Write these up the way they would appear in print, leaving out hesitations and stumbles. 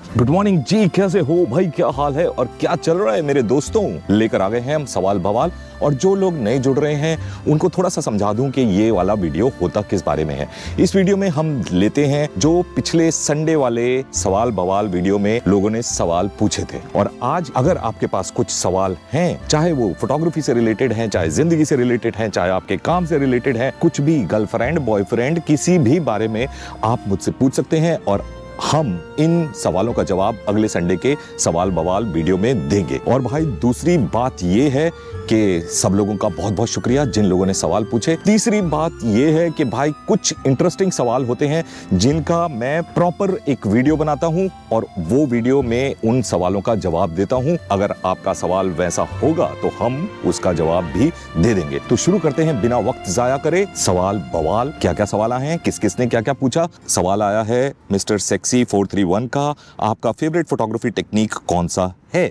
Good morning जी, कैसे हो भाई, क्या हाल है और क्या चल रहा है मेरे दोस्तों। लेकर आ गए हैं हम सवाल बवाल, और जो लोग नए जुड़ रहे हैं उनको थोड़ा सा समझा दूं कि ये वाला वीडियो होता किस बारे में है। इस वीडियो में हम लेते हैं जो पिछले संडे वाले सवाल बवाल वीडियो में लोगों ने सवाल पूछे थे, और आज अगर आपके पास कुछ सवाल हैं, चाहे वो फोटोग्राफी से रिलेटेड हैं, चाहे जिंदगी से रिलेटेड हैं, चाहे आपके काम से रिलेटेड है, कुछ भी, गर्लफ्रेंड बॉयफ्रेंड किसी भी बारे में आप मुझसे पूछ सकते हैं, और हम इन सवालों का जवाब अगले संडे के सवाल बवाल वीडियो में देंगे। और भाई दूसरी बात ये है कि सब लोगों का बहुत बहुत शुक्रिया जिन लोगों ने सवाल पूछे। तीसरी बात ये है कि भाई कुछ इंटरेस्टिंग सवाल होते हैं जिनका मैं प्रॉपर एक वीडियो बनाता हूं, और वो वीडियो में उन सवालों का जवाब देता हूं। अगर आपका सवाल वैसा होगा तो हम उसका जवाब भी दे देंगे। तो शुरू करते हैं बिना वक्त जाया करे सवाल बवाल। क्या क्या सवाल आए हैं, किस किसने क्या क्या पूछा। सवाल आया है मिस्टर सेक्सी 431 का, आपका फेवरेट फोटोग्राफी टेक्निक कौन सा है।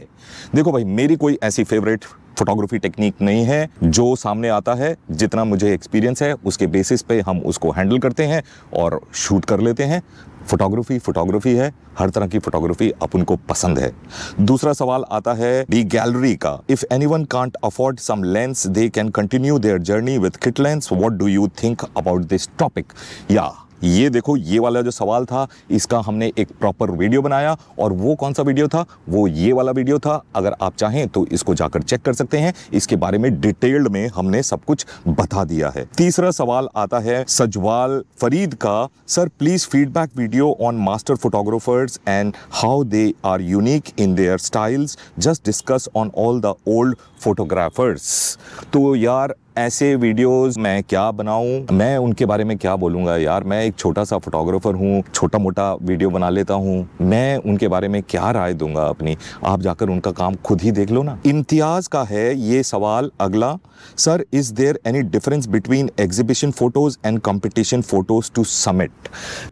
देखो भाई, मेरी कोई ऐसी फेवरेट फोटोग्राफी टेक्निक नहीं है। जो सामने आता है, जितना मुझे एक्सपीरियंस है उसके बेसिस पे हम उसको हैंडल करते हैं और शूट कर लेते हैं। फोटोग्राफी है, हर तरह की फोटोग्राफी अपन को पसंद है। दूसरा सवाल आता है दी गैलरी का, if anyone can't afford some lens they can continue their journey with kit lens, what do you think about this topic. या ये देखो, ये वाला जो सवाल था इसका हमने एक प्रॉपर वीडियो बनाया, और वो कौन सा वीडियो था, वो ये वाला वीडियो था। अगर आप चाहें तो इसको जाकर चेक कर सकते हैं, इसके बारे में डिटेल्ड में हमने सब कुछ बता दिया है। तीसरा सवाल आता है सजवाल फरीद का, sir please feedback video on master photographers and how they are unique in their styles, just discuss on all the old photographers. तो यार ऐसे वीडियोस मैं क्या बनाऊं, मैं उनके बारे में क्या बोलूंगा यार। मैं एक छोटा सा फोटोग्राफर हूं, छोटा मोटा वीडियो बना लेता हूं, मैं उनके बारे में क्या राय दूंगा अपनी। आप जाकर उनका काम खुद ही देख लो ना। इम्तियाज का है ये सवाल अगला, sir is there any difference between exhibition photos and competition photos to submit.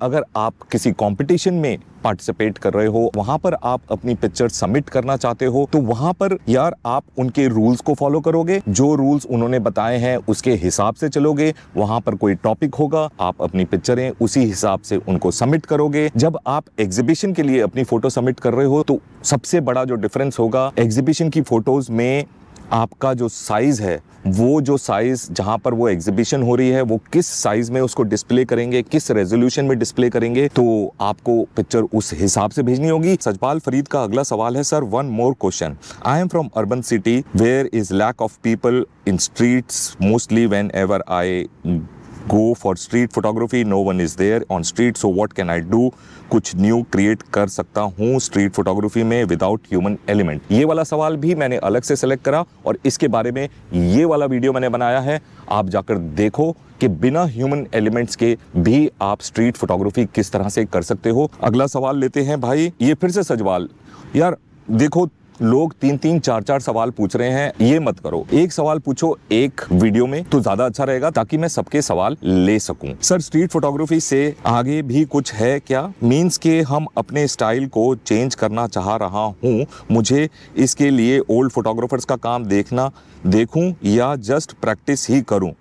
अगर आप किसी कंपटीशन में पार्टिसिपेट कर रहे हो, वहां पर आप अपनी पिक्चर सबमिट करना चाहते हो, तो वहां पर यार आप उनके रूल्स को फॉलो करोगे, जो रूल्स उन्होंने बताए हैं उसके हिसाब से चलोगे। वहां पर कोई टॉपिक होगा, आप अपनी पिक्चरें उसी हिसाब से उनको सबमिट करोगे। जब आप एग्जीबिशन के लिए अपनी फोटो सबमिट कर रहे हो, तो सबसे बड़ा जो डिफरेंस होगा, एग्जीबिशन की फोटोज में आपका जो साइज है, वो जो साइज जहां पर वो एग्जीबिशन हो रही है, वो किस साइज में उसको डिस्प्ले करेंगे, किस रेजोल्यूशन में डिस्प्ले करेंगे, तो आपको पिक्चर उस हिसाब से भेजनी होगी। सजपाल फरीद का अगला सवाल है, sir one more question, I am from urban city where is lack of people in streets mostly whenever I go for street photography, no one is there on street, so what can I do। कुछ new create कर सकता हूँ street photography में without human element. ये वाला सवाल भी मैंने अलग से सेलेक्ट करा, और इसके बारे में ये वाला वीडियो मैंने बनाया है। आप जाकर देखो कि बिना ह्यूमन एलिमेंट्स के भी आप स्ट्रीट फोटोग्राफी किस तरह से कर सकते हो। अगला सवाल लेते हैं भाई, ये फिर से सजवाल। यार देखो, लोग 3-3 4-4 सवाल पूछ रहे हैं, ये मत करो। एक सवाल पूछो एक वीडियो में तो ज्यादा अच्छा रहेगा, ताकि मैं सबके सवाल ले सकूं। सर स्ट्रीट फोटोग्राफी से आगे भी कुछ है क्या, मींस के हम अपने स्टाइल को चेंज करना चाह रहा हूं, मुझे इसके लिए ओल्ड फोटोग्राफर्स का काम देखूं या जस्ट प्रैक्टिस ही करूं।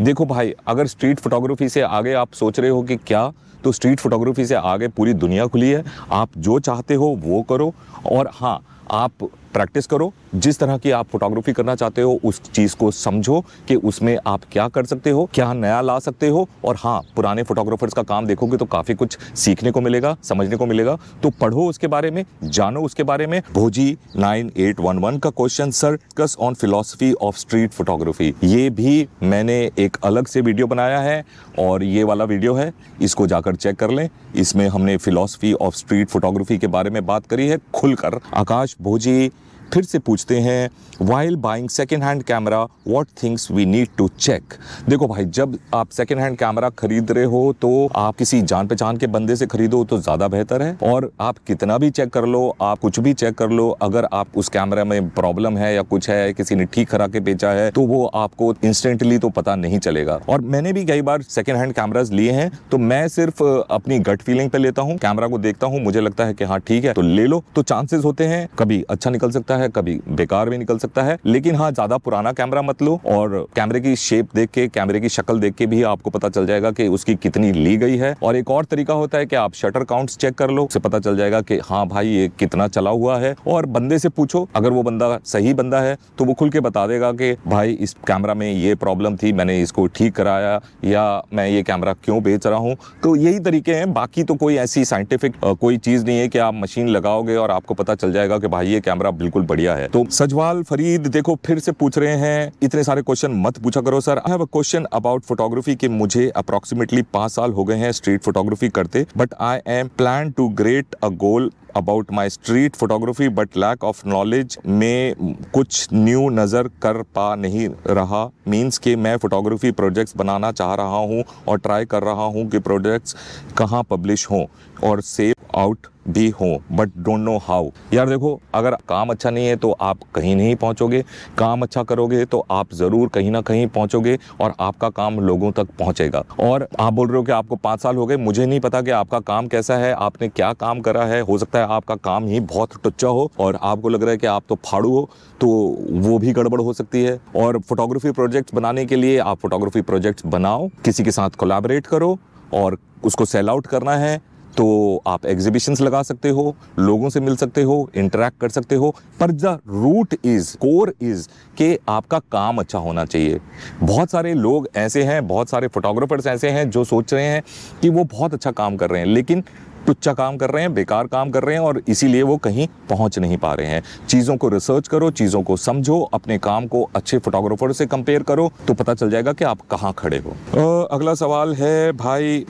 देखो भाई, अगर स्ट्रीट फोटोग्राफी से आगे आप सोच रहे हो कि क्या, तो स्ट्रीट फोटोग्राफी से आगे पूरी दुनिया खुली है। आप जो चाहते हो वो करो, और हाँ, आप प्रैक्टिस करो। जिस तरह की आप फोटोग्राफी करना चाहते हो उस चीज़ को समझो कि उसमें आप क्या कर सकते हो, क्या नया ला सकते हो। और हाँ, पुराने फोटोग्राफर्स का काम देखोगे तो काफ़ी कुछ सीखने को मिलेगा, समझने को मिलेगा। तो पढ़ो उसके बारे में, जानो उसके बारे में। भोजी 9811 का question, sir discuss on philosophy of street photography. ये भी मैंने एक अलग से वीडियो बनाया है, और ये वाला वीडियो है, इसको जाकर चेक कर लें। इसमें हमने फिलॉसफी ऑफ स्ट्रीट फोटोग्राफी के बारे में बात करी है खुलकर। आकाश भोजी फिर से पूछते हैं, while buying second hand camera what things we need to check. देखो भाई, जब आप सेकेंड हैंड कैमरा खरीद रहे हो तो आप किसी जान पहचान के बंदे से खरीदो तो ज़्यादा बेहतर है। और आप कितना भी चेक कर लो, आप कुछ भी चेक कर लो, अगर आप उस कैमरा में प्रॉब्लम है या कुछ है, किसी ने ठीक करा के बेचा है, तो वो आपको इंस्टेंटली तो पता नहीं चलेगा। और मैंने भी कई बार सेकेंड हैंड कैमराज लिए हैं, तो मैं सिर्फ अपनी गट फीलिंग पे लेता हूँ, कैमरा को देखता हूँ, मुझे लगता है कि हाँ ठीक है तो ले लो। तो चांसेस होते हैं कभी अच्छा निकल सकता है, है, कभी बेकार भी निकल सकता है। लेकिन हाँ, ज्यादा पुराना कैमरा मत लो, और कैमरे की शेप देख के, कैमरे की शक्ल देख के भी आपको पता चल जाएगा कि उसकी कितनी ली गई है। और एक और तरीका होता है कि आप शटर काउंट्स चेक कर लो, उससे पता चल जाएगा कि हाँ भाई ये कितना चला हुआ है। और बंदे से पूछो, अगर वो बंदा सही बंदा है तो वो खुल के बता देगा कि भाई इस कैमरा में ये प्रॉब्लम थी, मैंने इसको ठीक कराया, या मैं ये कैमरा क्यों बेच रहा हूँ। तो यही तरीके हैं, बाकी तो कोई ऐसी साइंटिफिक कोई चीज नहीं है कि आप मशीन लगाओगे और आपको पता चल जाएगा कि भाई ये कैमरा बिल्कुल बढ़िया है। तो सजवाल फरीद देखो फिर से पूछ रहे हैं, इतने सारे क्वेश्चन मत पूछा करो sir. I have a question about photography कि मुझे अप्रोक्सीमेटली 5 साल हो गए हैं स्ट्रीट फोटोग्राफी करते, but I am plan to great a goal about my street photography but lack of knowledge में कुछ न्यू नज़र कर पा नहीं रहा। मीन्स कि मैं फोटोग्राफी प्रोजेक्ट्स बनाना चाह रहा हूँ और ट्राई कर रहा हूँ कि प्रोजेक्ट्स कहाँ पब्लिश हों और सेव आउट भी हों, बट डोंट नो हाउ। यार देखो, अगर काम अच्छा नहीं है तो आप कहीं नहीं पहुंचोगे, काम अच्छा करोगे तो आप ज़रूर कहीं ना कहीं पहुंचोगे और आपका काम लोगों तक पहुंचेगा। और आप बोल रहे हो कि आपको 5 साल हो गए, मुझे नहीं पता कि आपका काम कैसा है, आपने क्या काम करा है। हो सकता है आपका काम ही बहुत टुच्चा हो और आपको लग रहा है कि आप तो फाड़ू हो, तो वो भी गड़बड़ हो सकती है। और फोटोग्राफी प्रोजेक्ट्स बनाने के लिए आप फोटोग्राफी प्रोजेक्ट्स बनाओ, किसी के साथ कोलैबोरेट करो, और उसको सेल आउट करना है तो आप एग्जीबिशंस लगा सकते हो, लोगों से मिल सकते हो, इंटरेक्ट कर सकते हो, पर the root is, core is कि आपका काम अच्छा होना चाहिए। बहुत सारे लोग ऐसे हैं, बहुत सारे फोटोग्राफर्स ऐसे हैं जो सोच रहे हैं कि वो बहुत अच्छा काम कर रहे हैं, लेकिन टुच्चा काम कर रहे हैं, बेकार काम कर रहे हैं, और इसीलिए वो कहीं पहुंच नहीं पा रहे हैं। चीज़ों को रिसर्च करो, चीज़ों को समझो, अपने काम को अच्छे फोटोग्राफर से कंपेयर करो, तो पता चल जाएगा कि आप कहाँ खड़े हो। अगला सवाल है भाई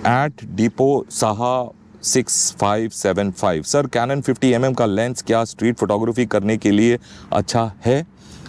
@dippo saha 6575, sir cannon 50mm का लेंस क्या स्ट्रीट फोटोग्राफी करने के लिए अच्छा है?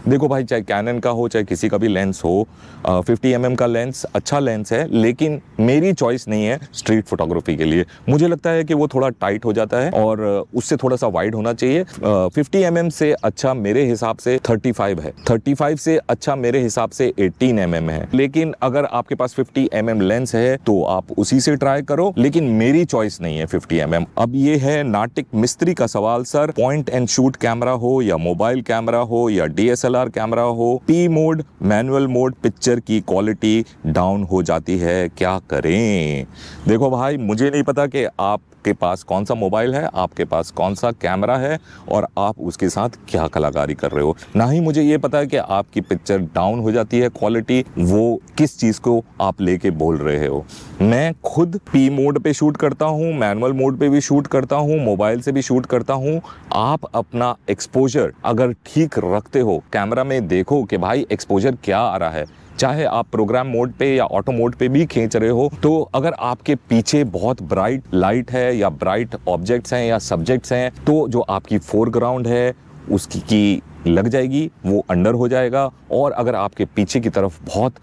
देखो भाई, चाहे कैनन का हो चाहे किसी का भी लेंस हो, 50mm का लेंस अच्छा लेंस है, लेकिन मेरी चॉइस नहीं है स्ट्रीट फोटोग्राफी के लिए। मुझे लगता है कि वो थोड़ा टाइट हो जाता है और उससे थोड़ा सा वाइड होना चाहिए। 50mm से अच्छा मेरे हिसाब से 35 है, 35 से अच्छा मेरे हिसाब से 18mm है। लेकिन अगर आपके पास 50mm लेंस है तो आप उसी से ट्राई करो, लेकिन मेरी चॉइस नहीं है 50mm। अब ये है नाटिक मिस्त्री का सवाल, sir point and shoot camera हो या मोबाइल कैमरा हो या DSLR कैमरा हो, P mode, manual mode, picture की क्वालिटी डाउन हो जाती है, क्या करें? देखो भाई, मुझे नहीं पता कि आपके पास कौन सा मोबाइल है, आपके पास कौन सा कैमरा है और आप उसके साथ क्या कलाकारी कर रहे हो। ना ही मुझे ये पता है कि आपकी पिक्चर डाउन हो जाती है क्वालिटी, वो किस चीज़ को आप लेके बोल रहे हो। मैं खुद P मोड पे शूट करता हूँ, मैनुअल मोड पे भी शूट करता हूँ, मोबाइल से भी शूट करता हूँ। आप अपना एक्सपोजर अगर ठीक रखते हो, कैमरा में देखो कि भाई एक्सपोजर क्या आ रहा है, चाहे आप प्रोग्राम मोड पे या ऑटो मोड पे भी खींच रहे हो, तो अगर आपके पीछे बहुत ब्राइट लाइट है या ब्राइट ऑब्जेक्ट्स हैं या सब्जेक्ट्स हैं, तो जो आपकी फोरग्राउंड है उसकी की लग जाएगी, वो अंडर हो जाएगा। और अगर आपके पीछे की तरफ बहुत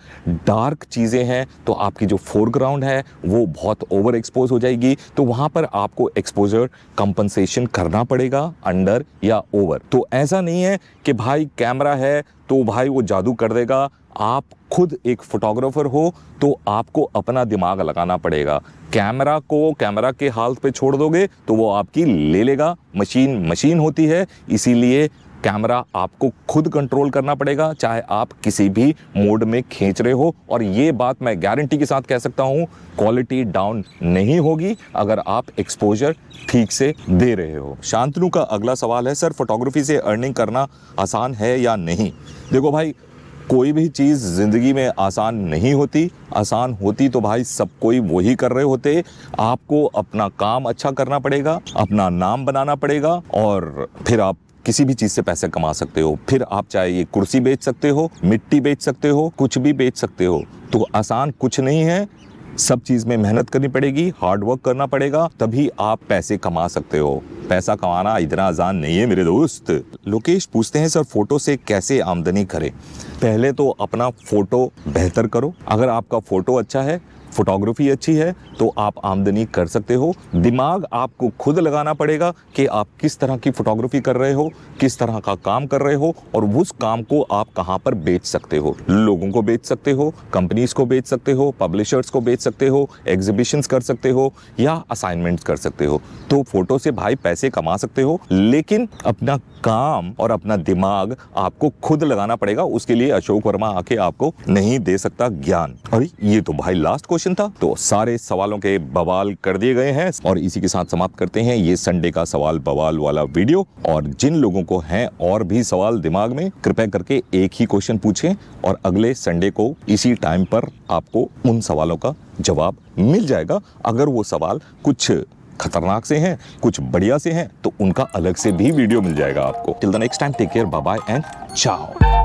डार्क चीज़ें हैं तो आपकी जो फोरग्राउंड है वो बहुत ओवर एक्सपोज हो जाएगी, तो वहाँ पर आपको एक्सपोजर कंपनसेशन करना पड़ेगा, अंडर या ओवर। तो ऐसा नहीं है कि भाई कैमरा है तो भाई वो जादू कर देगा। आप खुद एक फोटोग्राफर हो तो आपको अपना दिमाग लगाना पड़ेगा। कैमरा को कैमरा के हाथ पे छोड़ दोगे तो वो आपकी ले लेगा। मशीन होती है, इसीलिए कैमरा आपको खुद कंट्रोल करना पड़ेगा, चाहे आप किसी भी मोड में खींच रहे हो। और ये बात मैं गारंटी के साथ कह सकता हूँ, क्वालिटी डाउन नहीं होगी अगर आप एक्सपोजर ठीक से दे रहे हो। शांतनु का अगला सवाल है, सर फोटोग्राफी से अर्निंग करना आसान है या नहीं? देखो भाई, कोई भी चीज़ ज़िंदगी में आसान नहीं होती। आसान होती तो भाई सब कोई वही कर रहे होते। आपको अपना काम अच्छा करना पड़ेगा, अपना नाम बनाना पड़ेगा, और फिर आप किसी भी चीज़ से पैसे कमा सकते हो। फिर आप चाहे ये कुर्सी बेच सकते हो, मिट्टी बेच सकते हो, कुछ भी बेच सकते हो। तो आसान कुछ नहीं है, सब चीज़ में मेहनत करनी पड़ेगी, हार्ड वर्क करना पड़ेगा, तभी आप पैसे कमा सकते हो। पैसा कमाना इतना आसान नहीं है मेरे दोस्त। लोकेश पूछते हैं, सर फोटो से कैसे आमदनी करें? पहले तो अपना फोटो बेहतर करो। अगर आपका फोटो अच्छा है फोटोग्राफी अच्छी है तो आप आमदनी कर सकते हो। दिमाग आपको खुद लगाना पड़ेगा कि आप किस तरह की फोटोग्राफी कर रहे हो, किस तरह का काम कर रहे हो और उस काम को आप कहां पर बेच सकते हो। लोगों को बेच सकते हो, कंपनीज को बेच सकते हो, पब्लिशर्स को बेच सकते हो, एग्जीबिशंस कर सकते हो या असाइनमेंट्स कर सकते हो। तो फोटो से भाई पैसे कमा सकते हो, लेकिन अपना काम और अपना दिमाग आपको खुद लगाना पड़ेगा। उसके लिए अशोक वर्मा आके आपको नहीं दे सकता ज्ञान। अरे ये तो भाई लास्ट क्वेश्चन था। तो सारे सवालों के बवाल कर दिए गए हैं और इसी के साथ समाप्त करते हैं ये संडे का सवाल बवाल वाला वीडियो। और जिन लोगों को हैं और भी सवाल दिमाग में, कृपया करके एक ही क्वेश्चन पूछें और अगले संडे को इसी टाइम पर आपको उन सवालों का जवाब मिल जाएगा। अगर वो सवाल कुछ खतरनाक से हैं, कुछ बढ़िया से हैं, तो उनका अलग से भी वीडियो मिल जाएगा आपको। Till the next time, take care, bye bye and चाओ।